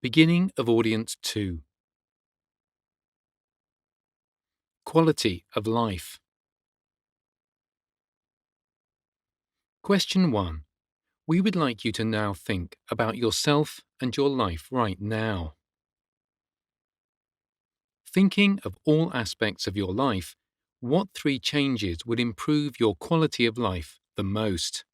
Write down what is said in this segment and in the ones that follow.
Beginning of Audience 2. Quality of life. Question 1. We would like you to now think about yourself and your life right now. Thinking of all aspects of your life, what 3 changes would improve your quality of life the most?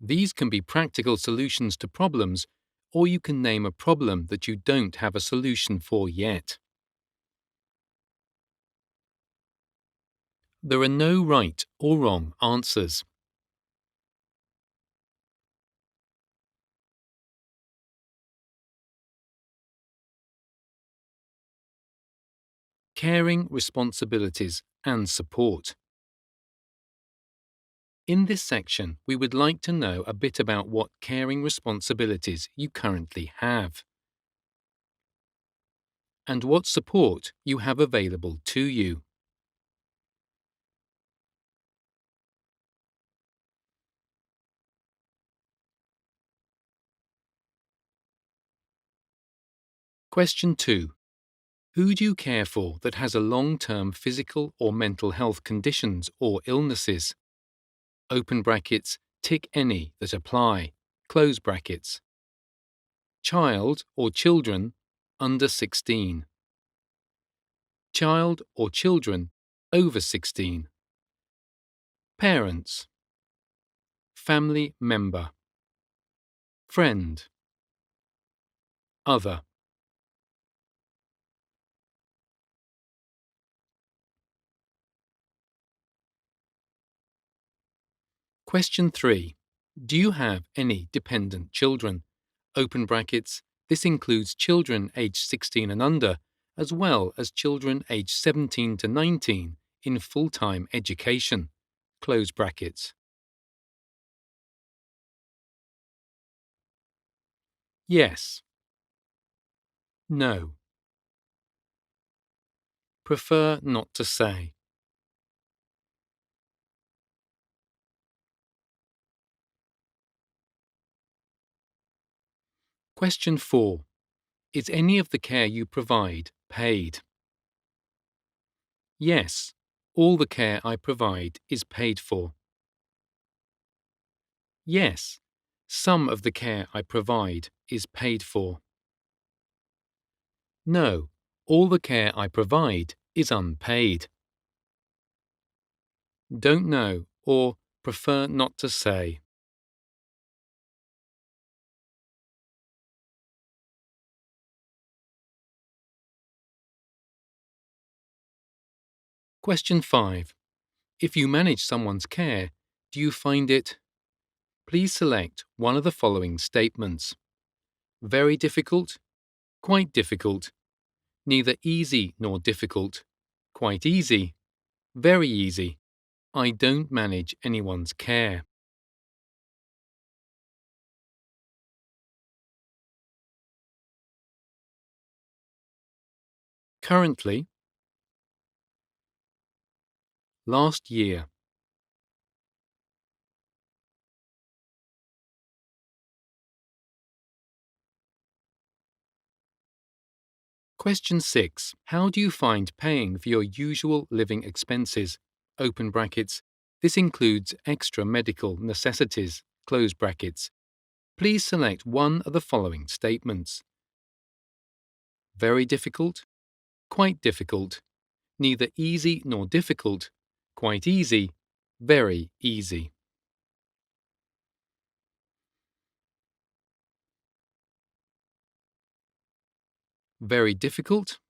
These can be practical solutions to problems, or you can name a problem that you don't have a solution for yet. There are no right or wrong answers. Caring responsibilities and support. In this section, we would like to know a bit about what caring responsibilities you currently have and what support you have available to you. Question 2. Who do you care for that has a long-term physical or mental health conditions or illnesses? Open brackets, tick any that apply. Close brackets. Child or children under 16. Child or children over 16. Parents. Family member. Friend. Other. Question 3. Do you have any dependent children? Open brackets. This includes children aged 16 and under, as well as children aged 17 to 19 in full-time education. Close brackets. Yes. No. Prefer not to say. Question 4. Is any of the care you provide paid? Yes. All the care I provide is paid for. Yes. Some of the care I provide is paid for. No. All the care I provide is unpaid. Don't know or prefer not to say. Question 5. If you manage someone's care, do you find it? Please select one of the following statements. Very difficult, quite difficult, neither easy nor difficult, quite easy, very easy. I don't manage anyone's care. Currently, last year. Question 6. How do you find paying for your usual living expenses? Open brackets. This includes extra medical necessities. Close brackets. Please select one of the following statements. Very difficult, quite difficult, neither easy nor difficult, quite easy, very easy. Very difficult,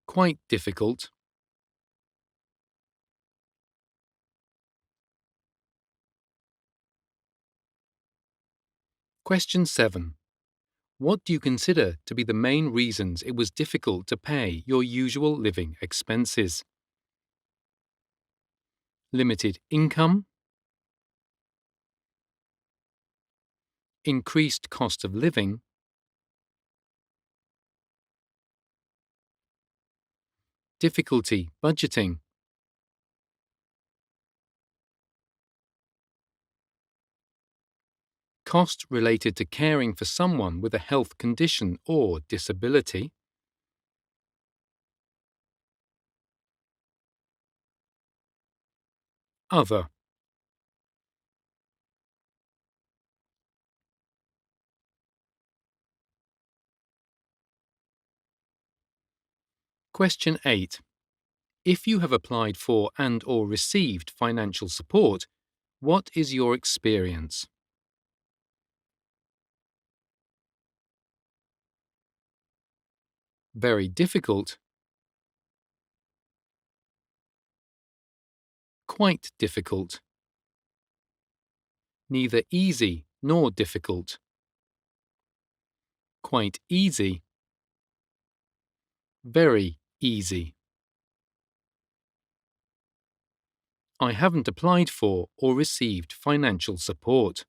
quite difficult. Question 7. What do you consider to be the main reasons it was difficult to pay your usual living expenses? Limited income, increased cost of living, difficulty budgeting, Cost related to caring for someone with a health condition or disability. Other. Question 8. If you have applied for and/or received financial support, what is your experience? Very difficult, quite difficult, neither easy nor difficult, quite easy, very easy. I haven't applied for or received financial support.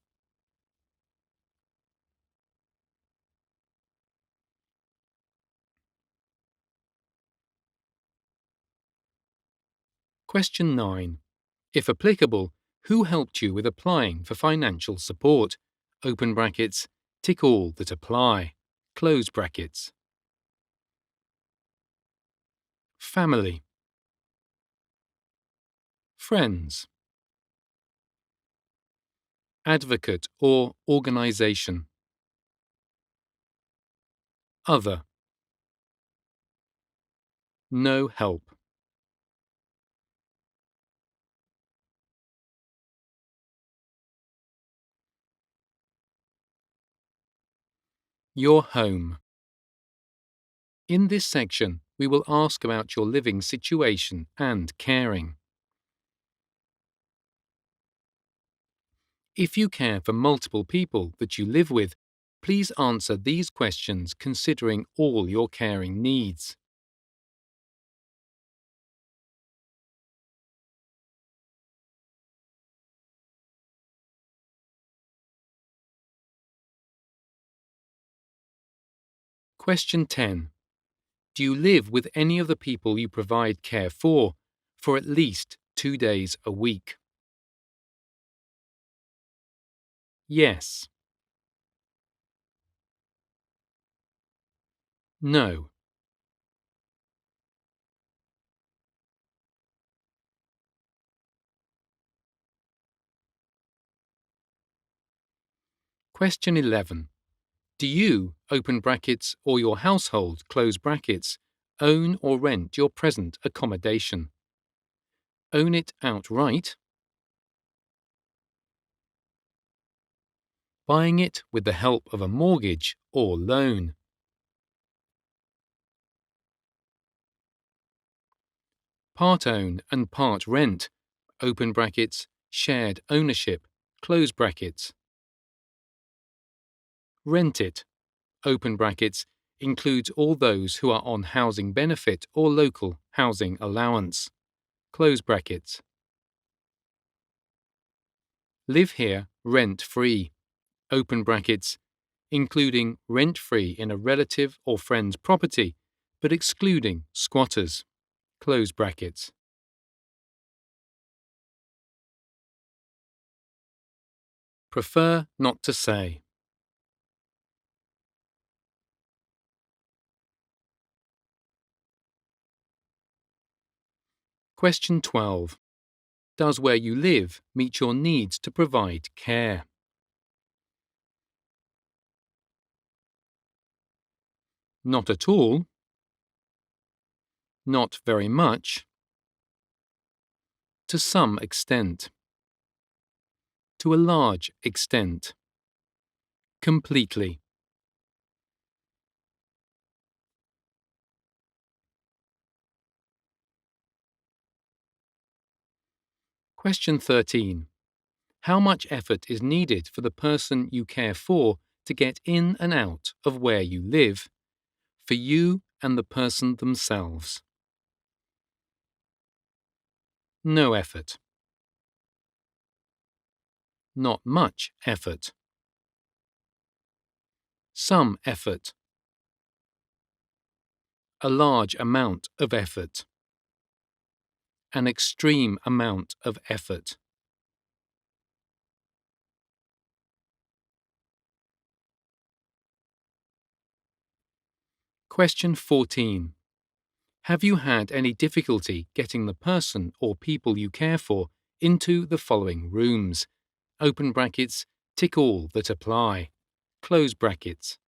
Question 9. If applicable, who helped you with applying for financial support? Open brackets, tick all that apply. Close brackets. Family. Friends. Advocate or organization. Other. No help. Your home. In this section, we will ask about your living situation and caring. If you care for multiple people that you live with, please answer these questions considering all your caring needs. Question 10. Do you live with any of the people you provide care for at least 2 days a week? Yes. No. Question 11. Do you, open brackets, or your household, close brackets, own or rent your present accommodation? Own it outright? Buying it with the help of a mortgage or loan? Part own and part rent, open brackets, shared ownership, close brackets. Rent it, open brackets, includes all those who are on housing benefit or local housing allowance, close brackets. Live here rent-free, open brackets, including rent-free in a relative or friend's property, but excluding squatters, close brackets. Prefer not to say. Question 12. Does where you live meet your needs to provide care? Not at all. Not very much. To some extent. To a large extent. Completely. Question 13. How much effort is needed for the person you care for to get in and out of where you live, for you and the person themselves? No effort. Not much effort. Some effort. A large amount of effort. An extreme amount of effort. Question 14. Have you had any difficulty getting the person or people you care for into the following rooms? Open brackets, tick all that apply. Close brackets.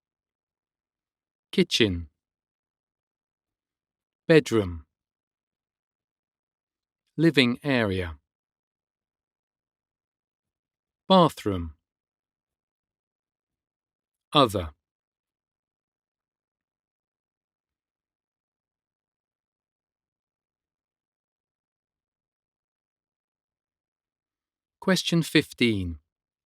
Kitchen. Bedroom. Living area. Bathroom. Other. Question 15.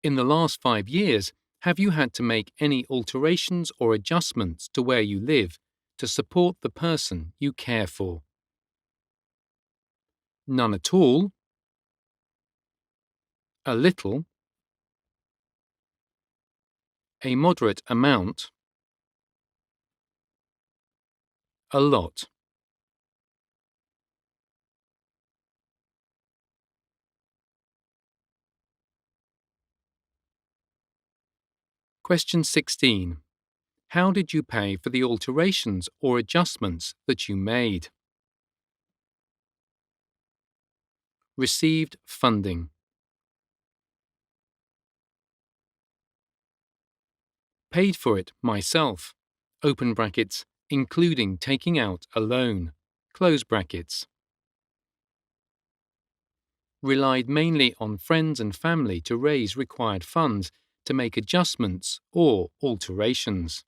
In the last 5 years, have you had to make any alterations or adjustments to where you live to support the person you care for? None at all. A little. A moderate amount. A lot. Question 16. How did you pay for the alterations or adjustments that you made? Received funding. Paid for it myself. Open brackets, including taking out a loan. Close brackets. Relied mainly on friends and family to raise required funds to make adjustments or alterations.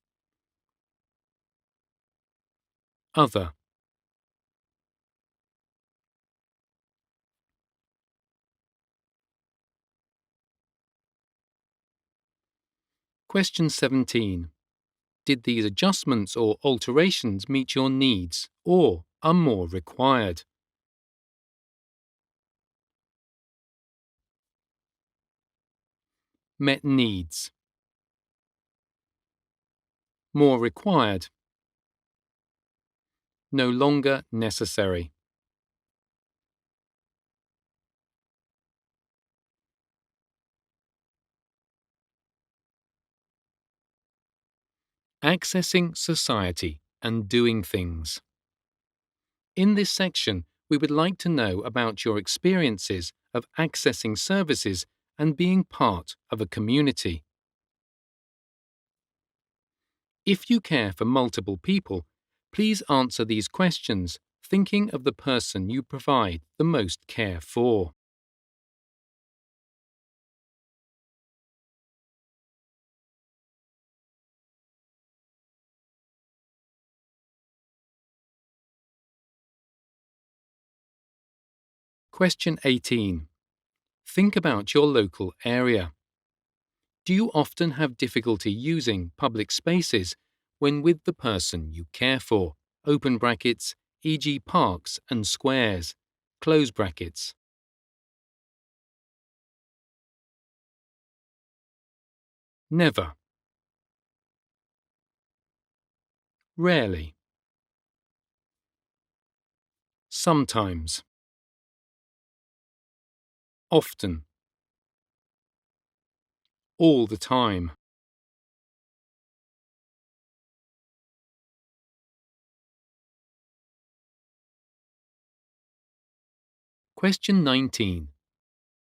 Other. Question 17. Did these adjustments or alterations meet your needs or are more required? Met needs. More required. No longer necessary. Accessing society and doing things. In this section, we would like to know about your experiences of accessing services and being part of a community. If you care for multiple people, please answer these questions thinking of the person you provide the most care for. Question 18. Think about your local area. Do you often have difficulty using public spaces when with the person you care for? Open brackets, e.g. parks and squares. Close brackets. Never. Rarely. Sometimes. Often. All the time. Question 19.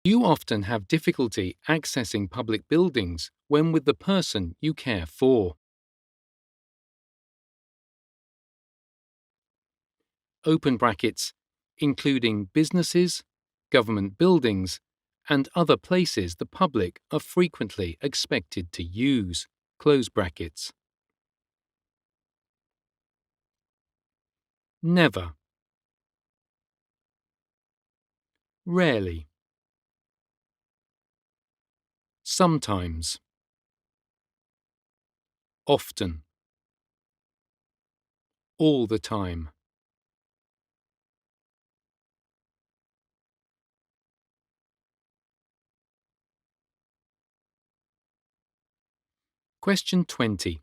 Do you often have difficulty accessing public buildings when with the person you care for? Open brackets, including businesses, government buildings, and other places the public are frequently expected to use. Close brackets. Never. Rarely. Sometimes. Often. All the time. Question 20.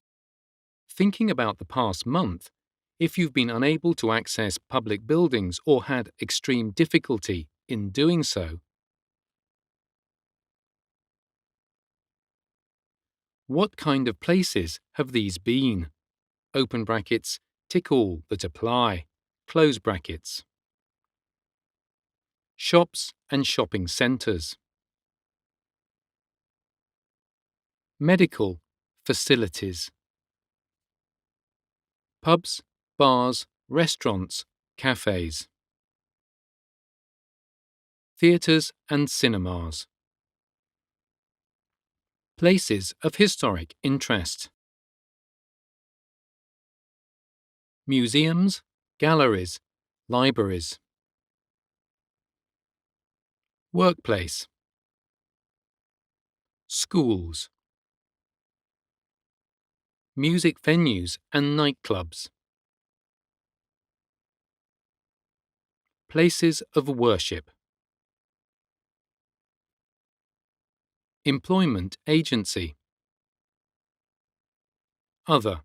Thinking about the past month, if you've been unable to access public buildings or had extreme difficulty in doing so, what kind of places have these been? Open brackets, Tick all that apply. Close brackets. Shops and shopping centres. Medical facilities. Pubs, bars, restaurants, cafes. Theatres and cinemas. Places of historic interest. Museums, galleries, libraries. Workplace. Schools. Music venues and nightclubs. Places of worship. Employment agency. Other.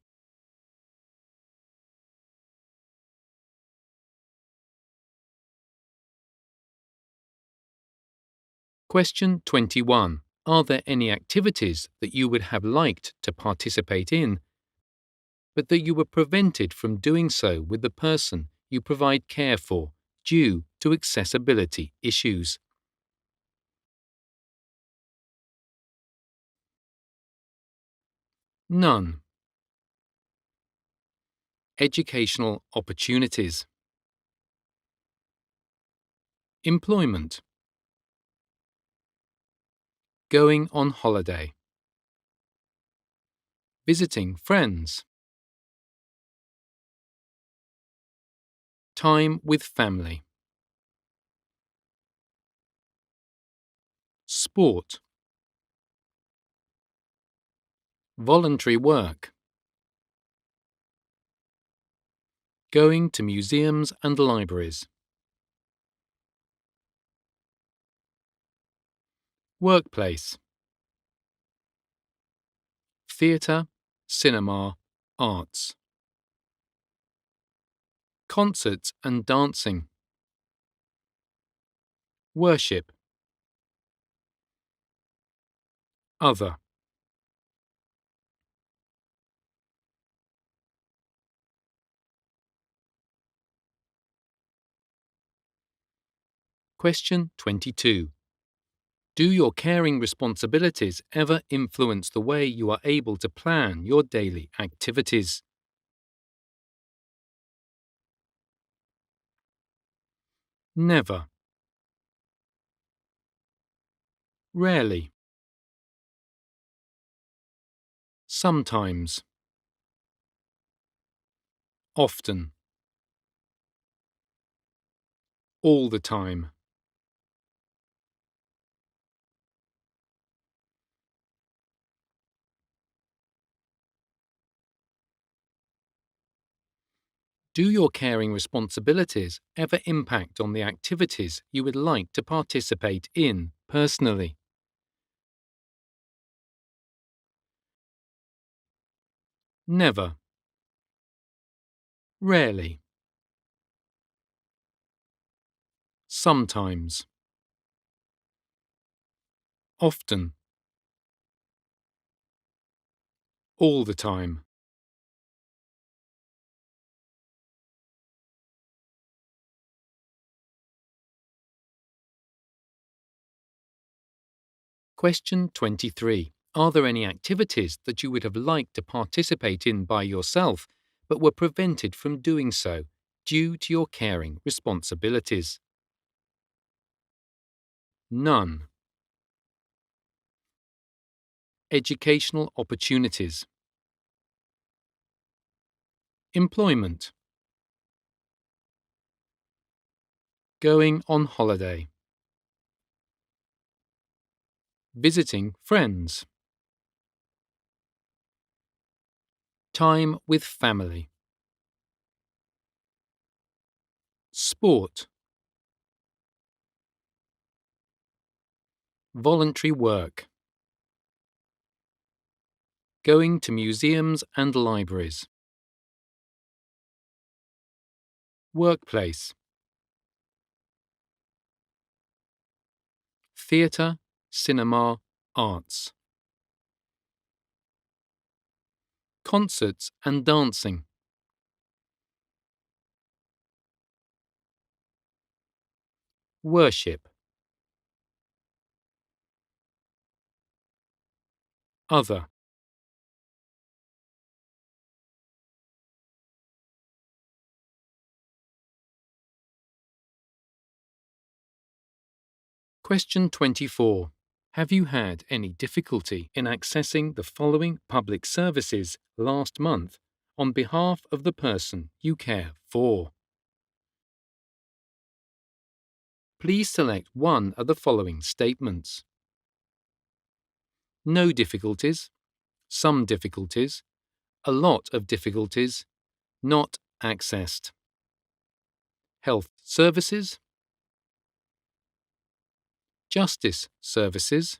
Question 21. Are there any activities that you would have liked to participate in, but that you were prevented from doing so with the person you provide care for due to accessibility issues? None. Educational opportunities. Employment. Going on holiday. Visiting friends. Time with family. Sport. Voluntary work. Going to museums and libraries. Workplace. Theatre, cinema, arts. Concerts and dancing. Worship. Other. Question 22. Do your caring responsibilities ever influence the way you are able to plan your daily activities? Never. Rarely. Sometimes. Often. All the time. Do your caring responsibilities ever impact on the activities you would like to participate in personally? Never. Rarely. Sometimes. Often. All the time. Question 23. Are there any activities that you would have liked to participate in by yourself, but were prevented from doing so due to your caring responsibilities? None. Educational opportunities. Employment. Going on holiday. Visiting friends. Time with family. Sport. Voluntary work. Going to museums and libraries. Workplace. Theatre, cinema, arts. Concerts and dancing. worship, other. Question 24. Have you had any difficulty in accessing the following public services last month on behalf of the person you care for? Please select one of the following statements. No difficulties, some difficulties, a lot of difficulties, not accessed. Health services, justice services,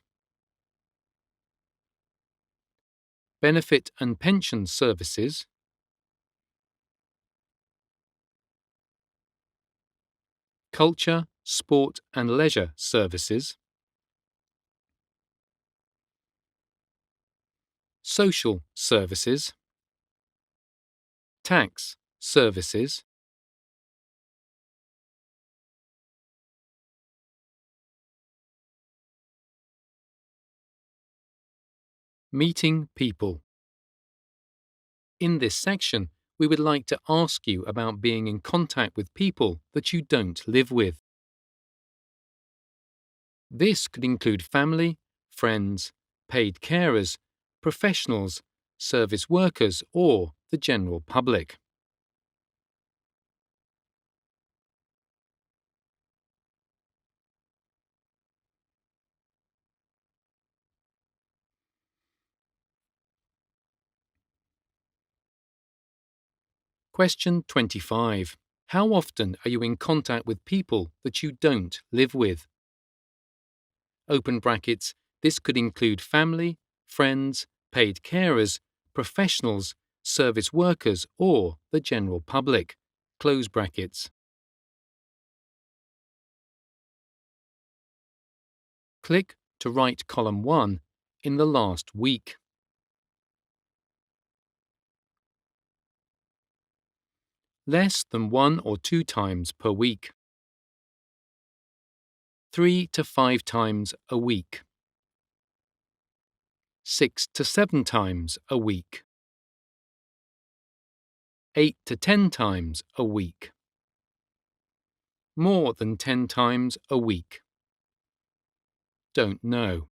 benefit and pension services, culture, sport and leisure services, social services, tax services, meeting people. In this section, we would like to ask you about being in contact with people that you don't live with. This could include family, friends, paid carers, professionals, service workers, or the general public. Question 25. How often are you in contact with people that you don't live with? Open brackets. This could include family, friends, paid carers, professionals, service workers, or the general public. Close brackets. Click to write column 1 in the last week. Less than 1 or 2 times per week. 3 to 5 times a week. 6 to 7 times a week. 8 to 10 times a week. More than 10 times a week. Don't know.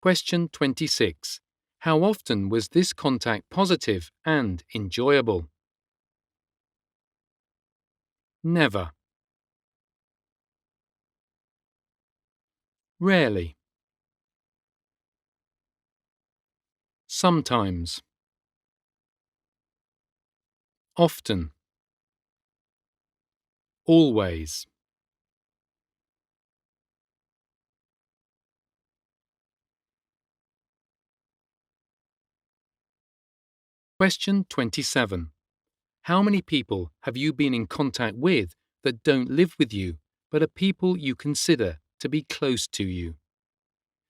Question 26. How often was this contact positive and enjoyable? Never. Rarely. Sometimes. Often. Always. Question 27. How many people have you been in contact with that don't live with you but are people you consider to be close to you?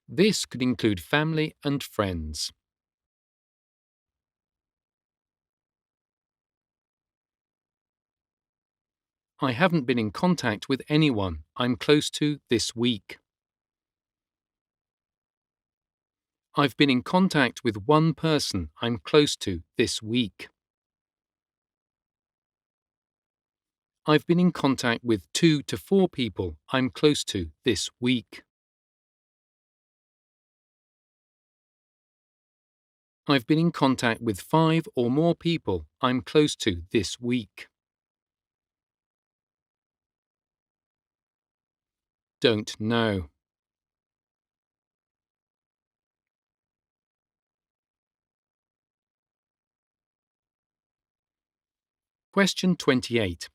This could include family and friends. I haven't been in contact with anyone I'm close to this week. I've been in contact with one person I'm close to this week. I've been in contact with 2 to 4 people I'm close to this week. I've been in contact with 5 or more people I'm close to this week. Don't know. Question 28.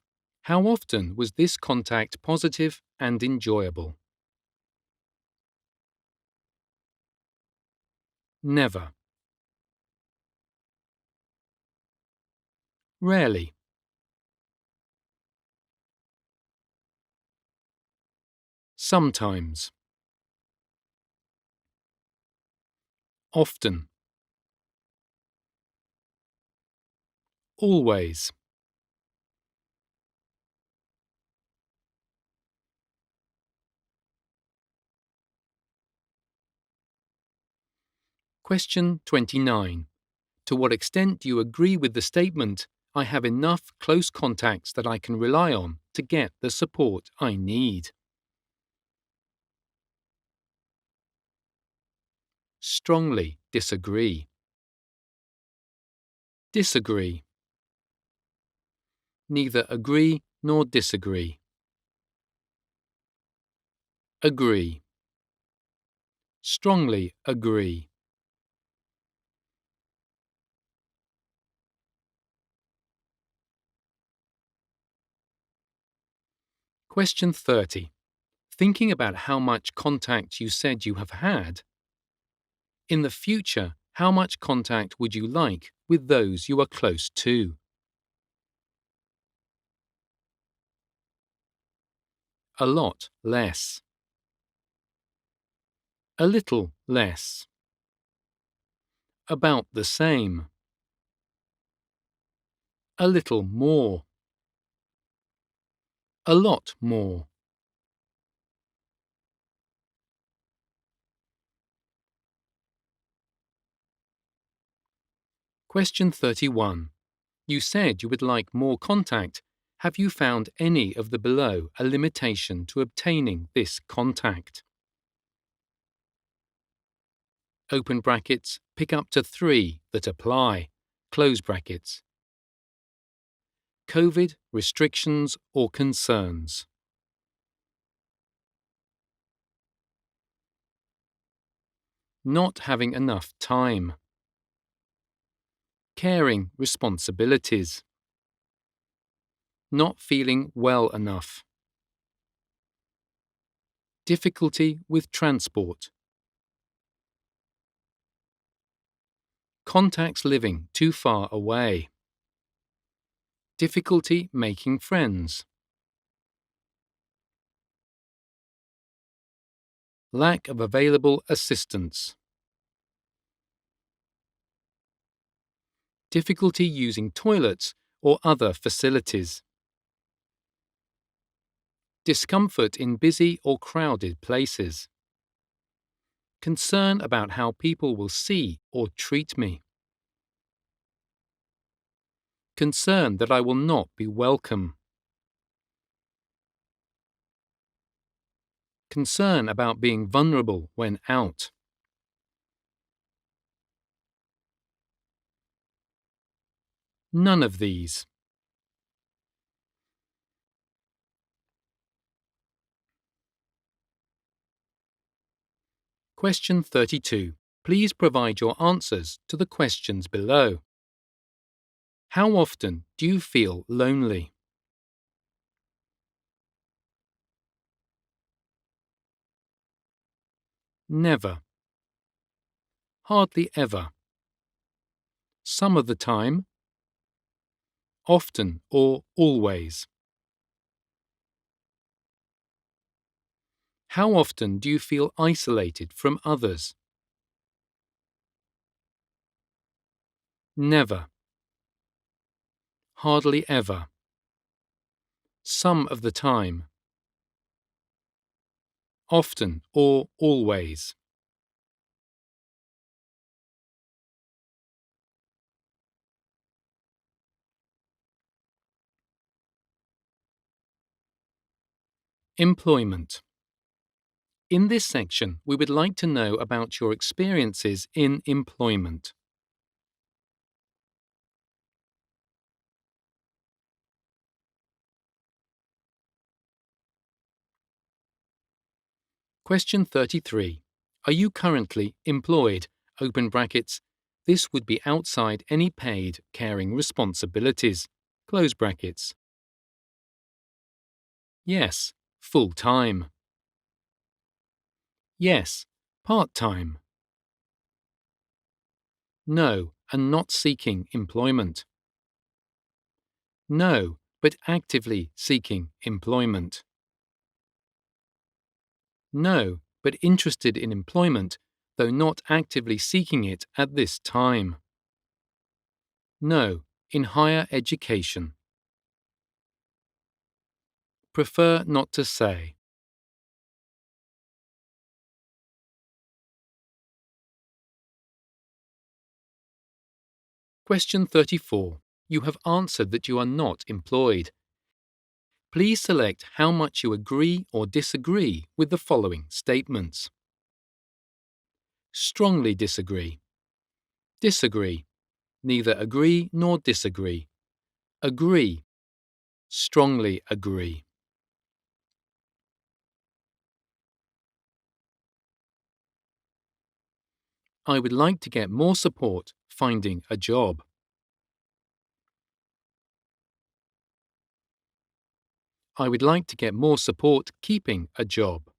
How often was this contact positive and enjoyable? Never. Rarely. Sometimes. Often. always. Question 29. To what extent do you agree with the statement, I have enough close contacts that I can rely on to get the support I need? Strongly disagree. Disagree. Neither agree nor disagree. Agree. Strongly agree. Question 30. Thinking about how much contact you said you have had, in the future, how much contact would you like with those you are close to? A lot less. A little less. About the same. A little more. A lot more. Question 31. You said you would like more contact. Have you found any of the below a limitation to obtaining this contact? Open brackets, pick up to 3 that apply. Close brackets. COVID, restrictions or concerns. Not having enough time. Caring responsibilities. Not feeling well enough. Difficulty with transport. Contacts living too far away. Difficulty making friends. Lack of available assistance. Difficulty using toilets or other facilities. Discomfort in busy or crowded places. Concern about how people will see or treat me. Concern that I will not be welcome. Concern about being vulnerable when out. None of these. Question 32. Please provide your answers to the questions below. How often do you feel lonely? Never. Hardly ever. Some of the time. Often or always. How often do you feel isolated from others? Never. Hardly ever. Some of the time. Often or always. Employment. In this section, we would like to know about your experiences in employment. Question 33. Are you currently employed? Open brackets. This would be outside any paid caring responsibilities. Close brackets. Yes, full-time. Yes, part-time. No, and not seeking employment. No, but actively seeking employment. No, but interested in employment, though not actively seeking it at this time. No, In higher education. Prefer not to say. Question 34. You have answered that you are not employed. Please select how much you agree or disagree with the following statements. Strongly disagree. Disagree. Neither agree nor disagree. Agree. Strongly agree. I would like to get more support finding a job. I would like to get more support keeping a job.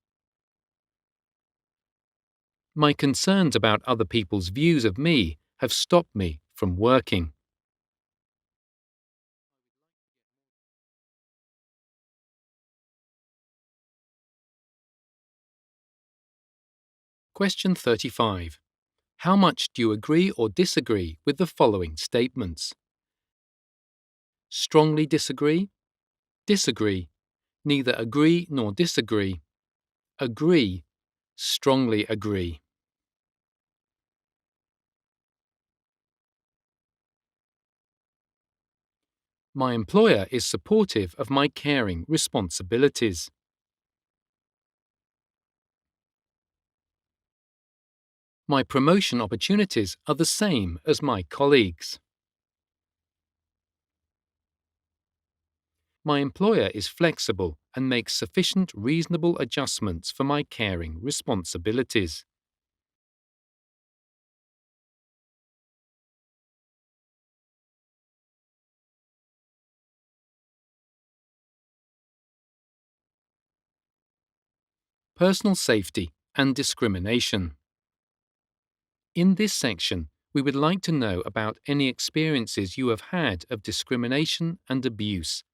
My concerns about other people's views of me have stopped me from working. Question 35. How much do you agree or disagree with the following statements? Strongly disagree. Disagree. Neither agree nor disagree. Agree. Strongly agree. My employer is supportive of my caring responsibilities. My promotion opportunities are the same as my colleagues. My employer is flexible and makes sufficient reasonable adjustments for my caring responsibilities. Personal safety and discrimination. In this section, we would like to know about any experiences you have had of discrimination and abuse.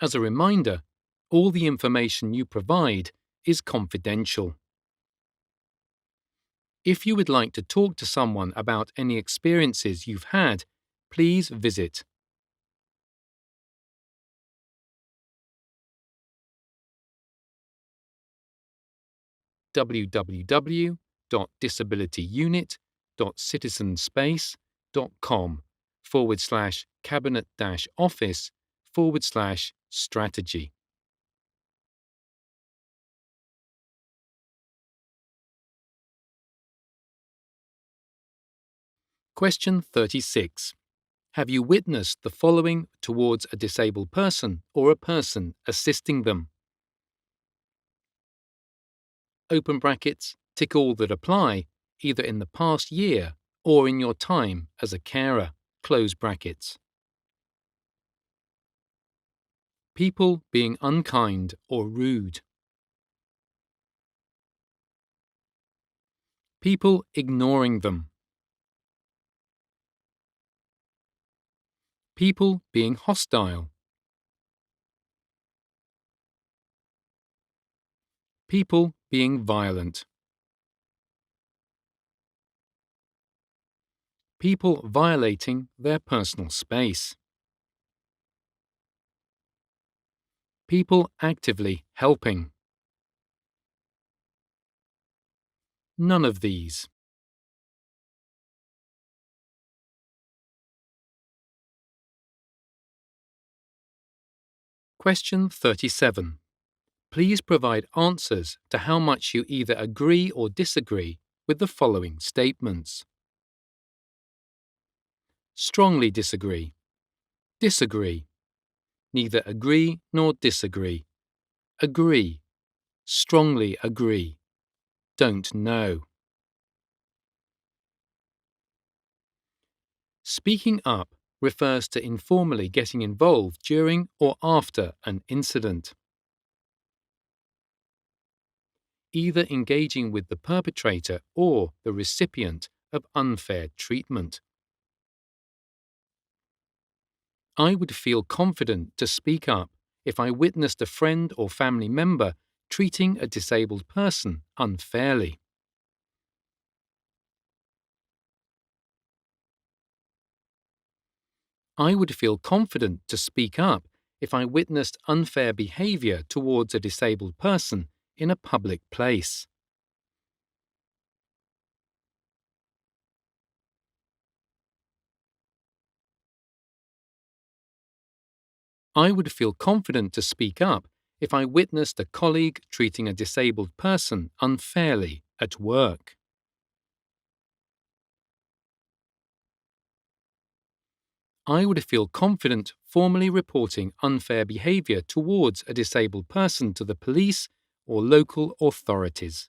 As a reminder, all the information you provide is confidential. If you would like to talk to someone about any experiences you've had, please visit www.disabilityunit.citizenspace.com/cabinet-office/strategy. Question 36. Have you witnessed the following towards a disabled person or a person assisting them? Open brackets, tick all that apply, either in the past year or in your time as a carer. Close brackets. People being unkind or rude. People ignoring them. People being hostile. People being violent. People violating their personal space. People actively helping. None of these. Question 37. Please provide answers to how much you either agree or disagree with the following statements. Strongly disagree. Disagree. Neither agree nor disagree. Agree. Strongly agree. Don't know. Speaking up refers to informally getting involved during or after an incident. Either engaging with the perpetrator or the recipient of unfair treatment. I would feel confident to speak up if I witnessed a friend or family member treating a disabled person unfairly. I would feel confident to speak up if I witnessed unfair behavior towards a disabled person in a public place. I would feel confident to speak up if I witnessed a colleague treating a disabled person unfairly at work. I would feel confident formally reporting unfair behavior towards a disabled person to the police or local authorities.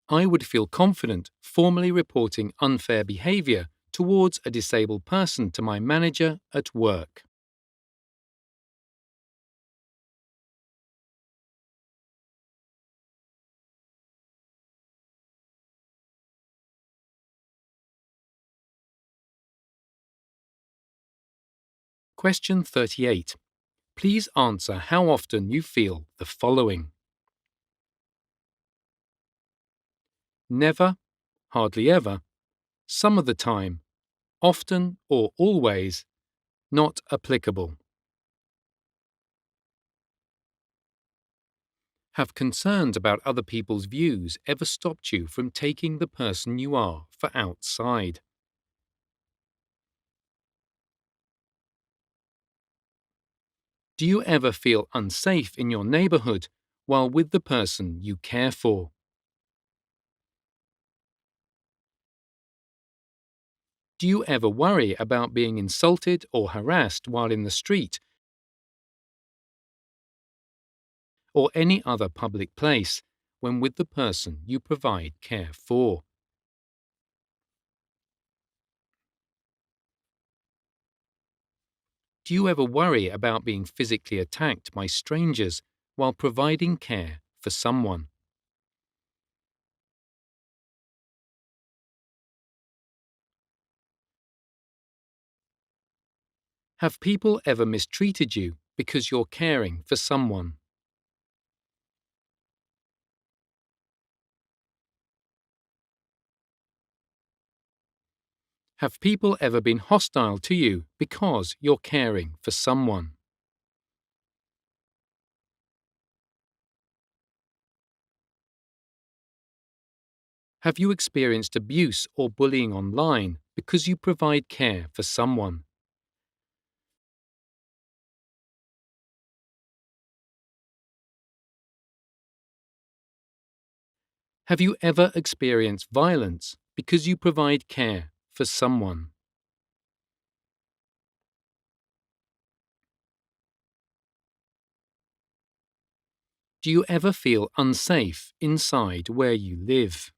I would feel confident formally reporting unfair behavior towards a disabled person to my manager at work. Question 38. Please answer how often you feel the following: never, hardly ever, some of the time, often or always, not applicable. Have concerns about other people's views ever stopped you from taking the person you are for outside? Do you ever feel unsafe in your neighborhood while with the person you care for? Do you ever worry about being insulted or harassed while in the street or any other public place when with the person you provide care for? Do you ever worry about being physically attacked by strangers while providing care for someone? Have people ever mistreated you because you're caring for someone? Have people ever been hostile to you because you're caring for someone? Have you experienced abuse or bullying online because you provide care for someone? Have you ever experienced violence because you provide care for someone? Do you ever feel unsafe inside where you live?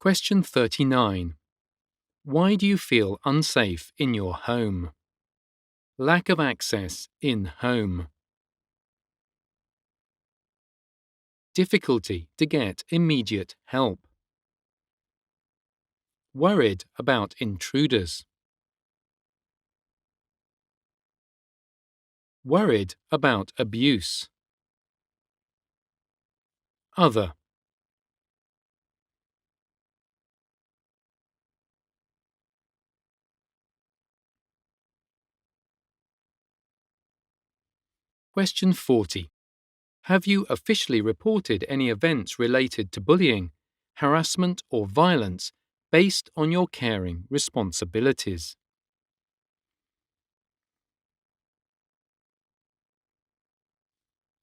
Question 39. Why do you feel unsafe in your home? Lack of access in home. Difficulty to get immediate help. Worried about intruders. Worried about abuse. Other. Question 40. Have you officially reported any events related to bullying, harassment, or violence based on your caring responsibilities?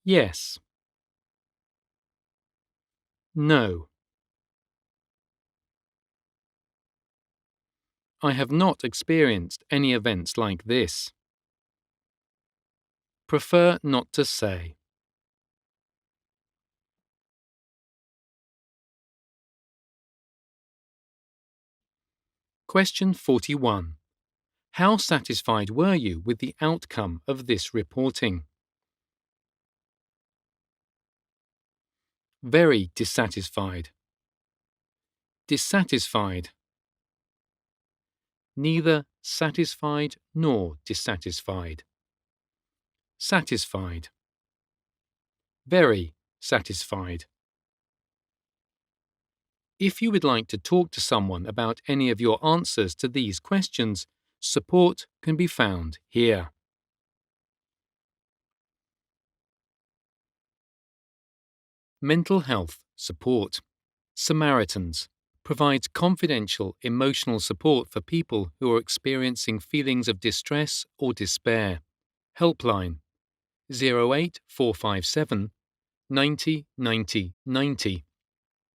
Yes. No. I have not experienced any events like this. Prefer not to say. Question 41. How satisfied were you with the outcome of this reporting? Very dissatisfied. Dissatisfied. neither satisfied nor dissatisfied. Satisfied. Very satisfied. If you would like to talk to someone about any of your answers to these questions, support can be found here. Mental health support. Samaritans provides confidential emotional support for people who are experiencing feelings of distress or despair. Helpline 08457 90 90 90.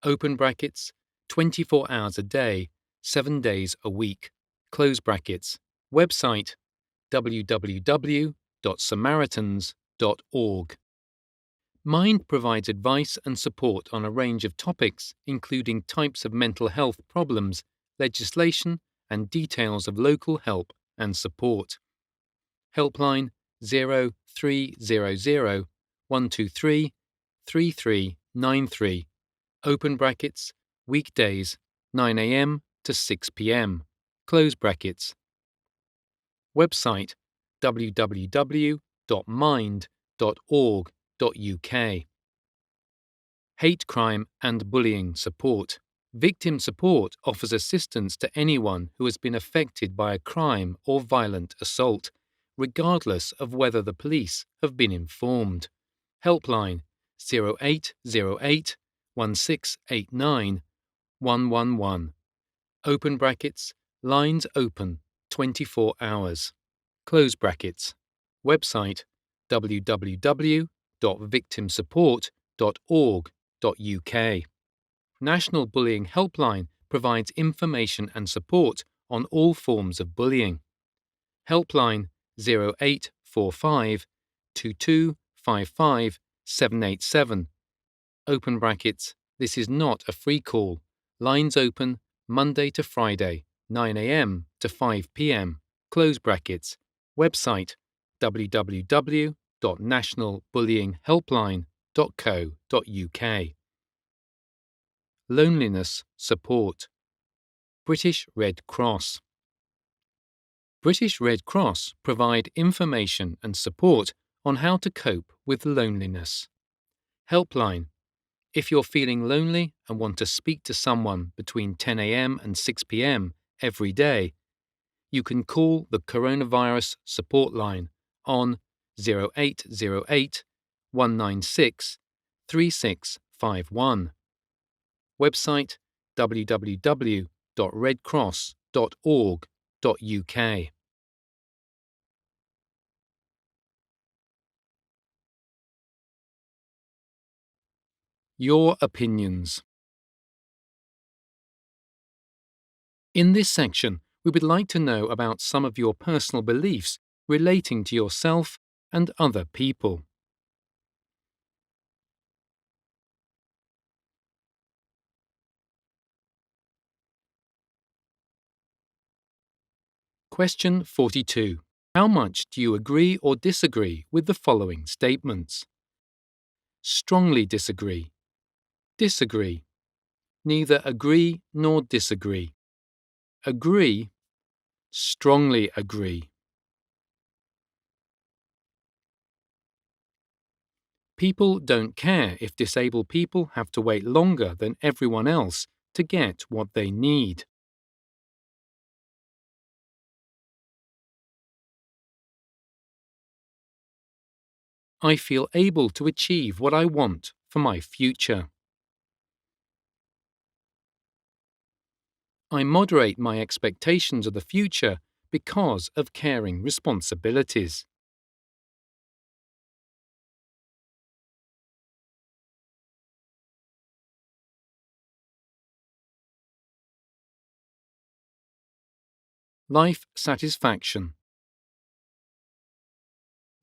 Open brackets, 24 hours a day, 7 days a week. Close brackets. Website www.samaritans.org. Mind provides advice and support on a range of topics, including types of mental health problems, legislation, and details of local help and support. Helpline 0300 123 3393. Open brackets, weekdays, 9 a.m. to 6 p.m. Close brackets. Website www.mind.org.uk. Hate crime and bullying support. Victim support offers assistance to anyone who has been affected by a crime or violent assault, regardless of whether the police have been informed. Helpline 0808 1689 111. Open brackets, lines open, 24 hours. Close brackets. Website www.victimsupport.org.uk. National Bullying Helpline provides information and support on all forms of bullying. Helpline 0845 2255 787. Open brackets, this is not a free call. Lines open Monday to Friday, 9 a.m. to 5 p.m. Close brackets. Website www.nationalbullyinghelpline.co.uk. Loneliness support. British Red Cross. British Red Cross provide information and support on how to cope with loneliness. Helpline. If you're feeling lonely and want to speak to someone between 10 a.m. and 6 p.m. every day, you can call the Coronavirus Support Line on 0808 196 3651. Website www.redcross.org.uk. Your opinions. In this section, we would like to know about some of your personal beliefs relating to yourself and other people. Question 42. How much do you agree or disagree with the following statements? Strongly disagree. Disagree. Neither agree nor disagree. Agree. Strongly agree. People don't care if disabled people have to wait longer than everyone else to get what they need. I feel able to achieve what I want for my future. I moderate my expectations of the future because of caring responsibilities. Life satisfaction.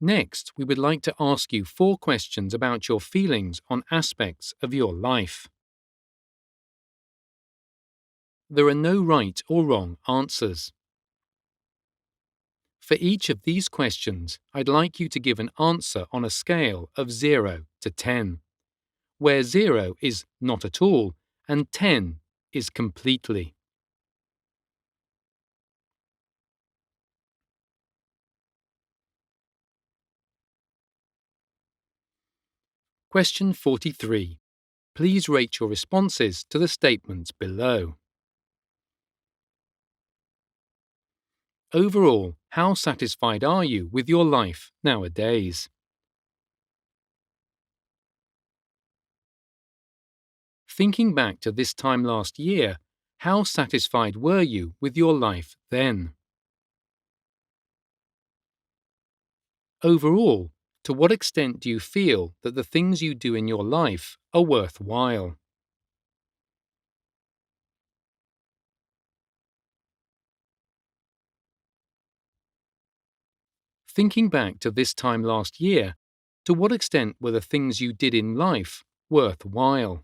Next, we would like to ask you 4 questions about your feelings on aspects of your life. There are no right or wrong answers. For each of these questions, I'd like you to give an answer on a scale of 0 to 10, where 0 is not at all and 10 is completely. Question 43. Please rate your responses to the statements below. Overall, how satisfied are you with your life nowadays? Thinking back to this time last year, how satisfied were you with your life then? Overall, to what extent do you feel that the things you do in your life are worthwhile? Thinking back to this time last year, to what extent were the things you did in life worthwhile?